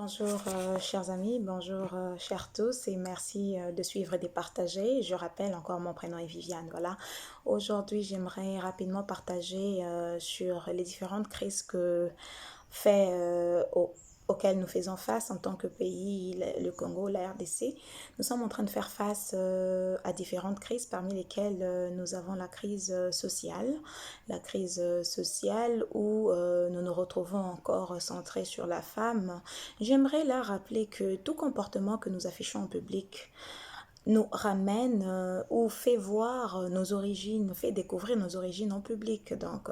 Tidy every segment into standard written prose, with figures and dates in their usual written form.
Bonjour chers amis, bonjour chers tous et merci de suivre et de partager. Je rappelle encore mon prénom est Viviane. Voilà. Aujourd'hui, j'aimerais rapidement partager sur les différentes crises que fait auxquelles nous faisons face en tant que pays, le Congo, la RDC. Nous sommes en train de faire face à différentes crises, parmi lesquelles nous avons la crise sociale où nous nous retrouvons encore centrés sur la femme. J'aimerais là rappeler que tout comportement que nous affichons en public nous ramène ou fait voir nos origines, fait découvrir nos origines en public. Donc,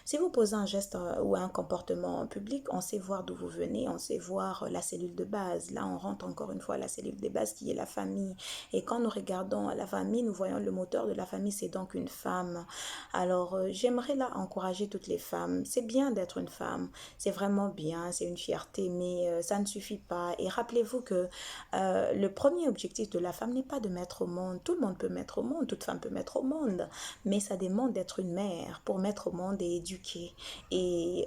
si vous posez un geste ou un comportement en public, on sait voir d'où vous venez, on sait voir la cellule de base. Là, on rentre encore une fois à la cellule de base qui est la famille. Et quand nous regardons la famille, nous voyons le moteur de la famille, c'est donc une femme. Alors, j'aimerais là encourager toutes les femmes. C'est bien d'être une femme, c'est vraiment bien, c'est une fierté, mais ça ne suffit pas. Et rappelez-vous que le premier objectif de la femme n'est pas de mettre au monde. Tout le monde peut mettre au monde, toute femme peut mettre au monde, mais ça demande d'être une mère pour mettre au monde et éduquer et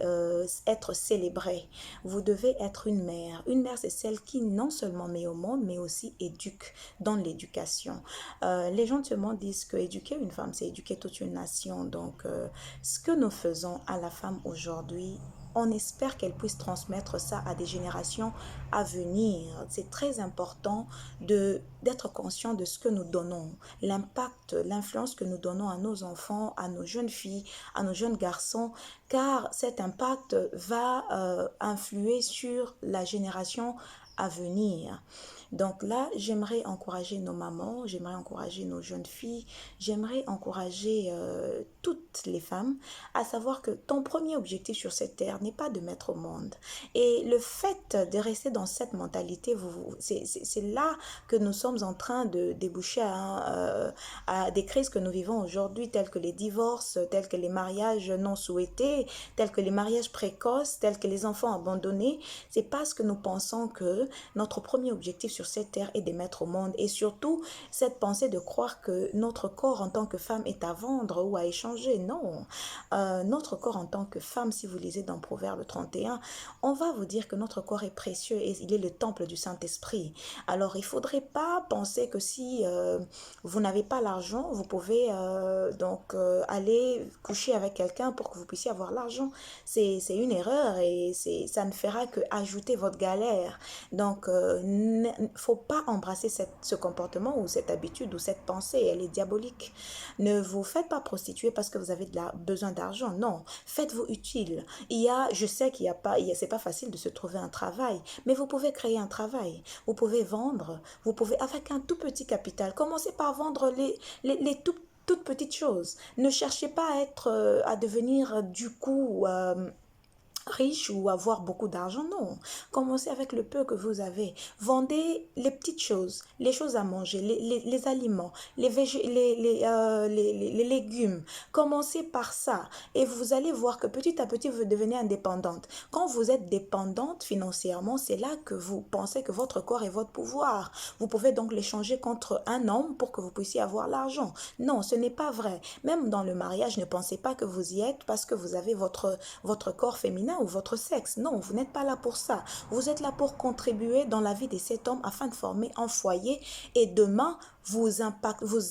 être célébrée. Vous devez être une mère. Une mère, c'est celle qui non seulement met au monde, mais aussi éduque dans l'éducation. Les gens de ce monde disent que éduquer une femme, c'est éduquer toute une nation. Donc, ce que nous faisons à la femme aujourd'hui, on espère qu'elle puisse transmettre ça à des générations à venir. C'est très important d'être conscient de ce que nous donnons, l'impact, l'influence que nous donnons à nos enfants, à nos jeunes filles, à nos jeunes garçons, car cet impact va influer sur la génération à venir. Donc là, j'aimerais encourager nos mamans, j'aimerais encourager nos jeunes filles, j'aimerais encourager toutes les femmes à savoir que ton premier objectif sur cette terre n'est pas de mettre au monde. Et le fait de rester dans cette mentalité, c'est là que nous sommes en train de déboucher à des crises que nous vivons aujourd'hui, telles que les divorces, tels que les mariages non souhaités, tels que les mariages précoces, tels que les enfants abandonnés. C'est parce que nous pensons que notre premier objectif sur cette terre est de mettre au monde. Et surtout, cette pensée de croire que notre corps en tant que femme est à vendre ou à échanger. Non. Notre corps en tant que femme, si vous lisez dans Proverbe 31, on va vous dire que notre corps est précieux et il est le temple du Saint-Esprit. Alors, il ne faudrait pas penser que si vous n'avez pas l'argent, vous pouvez aller coucher avec quelqu'un pour que vous puissiez avoir l'argent. C'est une erreur et ça ne fera que ajouter votre galère. Donc, il ne faut pas embrasser ce comportement ou cette habitude ou cette pensée, elle est diabolique. Ne vous faites pas prostituer parce que vous avez besoin d'argent, non. Faites-vous utile. Je sais c'est pas facile de se trouver un travail, mais vous pouvez créer un travail. Vous pouvez vendre, vous pouvez, avec un tout petit capital, commencer par vendre toutes petites choses. Ne cherchez pas à devenir du coup riche ou avoir beaucoup d'argent, non. Commencez avec le peu que vous avez. Vendez les petites choses, les choses à manger, les aliments, les légumes. Commencez par ça et vous allez voir que petit à petit, vous devenez indépendante. Quand vous êtes dépendante financièrement, c'est là que vous pensez que votre corps est votre pouvoir. Vous pouvez donc l'échanger contre un homme pour que vous puissiez avoir l'argent. Non, ce n'est pas vrai. Même dans le mariage, ne pensez pas que vous y êtes parce que vous avez votre corps féminin ou votre sexe. Non, vous n'êtes pas là pour ça. Vous êtes là pour contribuer dans la vie de cet homme afin de former un foyer et demain vous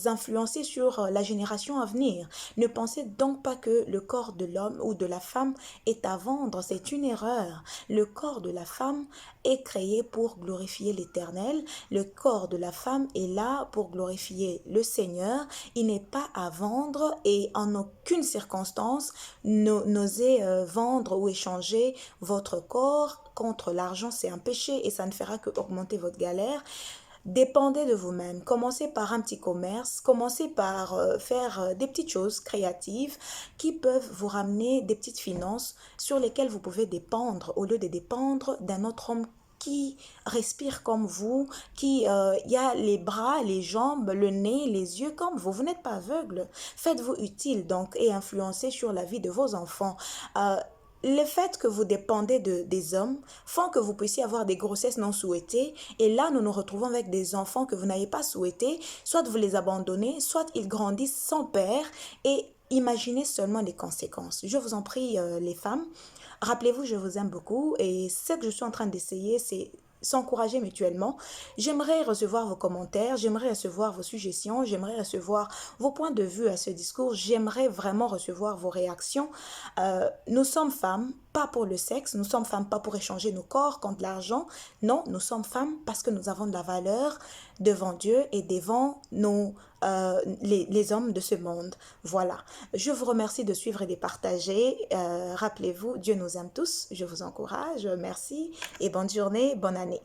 influencer sur la génération à venir. Ne pensez donc pas que le corps de l'homme ou de la femme est à vendre. C'est une erreur. Le corps de la femme est créé pour glorifier l'Éternel. Le corps de la femme est là pour glorifier le Seigneur. Il n'est pas à vendre et en aucune circonstance n'osez vendre ou échanger votre corps contre l'argent. C'est un péché et ça ne fera que augmenter votre galère. Dépendez de vous-même. Commencez par un petit commerce. Commencez par faire des petites choses créatives qui peuvent vous ramener des petites finances sur lesquelles vous pouvez dépendre au lieu de dépendre d'un autre homme qui respire comme vous, qui y a les bras, les jambes, le nez, les yeux comme vous. Vous n'êtes pas aveugle. Faites-vous utile donc et influencez sur la vie de vos enfants. Le fait que vous dépendez des hommes font que vous puissiez avoir des grossesses non souhaitées. Et là, nous nous retrouvons avec des enfants que vous n'avez pas souhaités. Soit vous les abandonnez, soit ils grandissent sans père. Et imaginez seulement les conséquences. Je vous en prie, les femmes, Rappelez-vous, je vous aime beaucoup et ce que je suis en train d'essayer, c'est s'encourager mutuellement. J'aimerais recevoir vos commentaires, j'aimerais recevoir vos suggestions, j'aimerais recevoir vos points de vue à ce discours, j'aimerais vraiment recevoir vos réactions. Nous sommes femmes, pas pour le sexe, nous sommes femmes pas pour échanger nos corps contre l'argent, non, nous sommes femmes parce que nous avons de la valeur devant Dieu et devant les hommes de ce monde. Voilà. Je vous remercie de suivre et de partager. Rappelez-vous, Dieu nous aime tous. Je vous encourage. Merci et bonne journée, bonne année.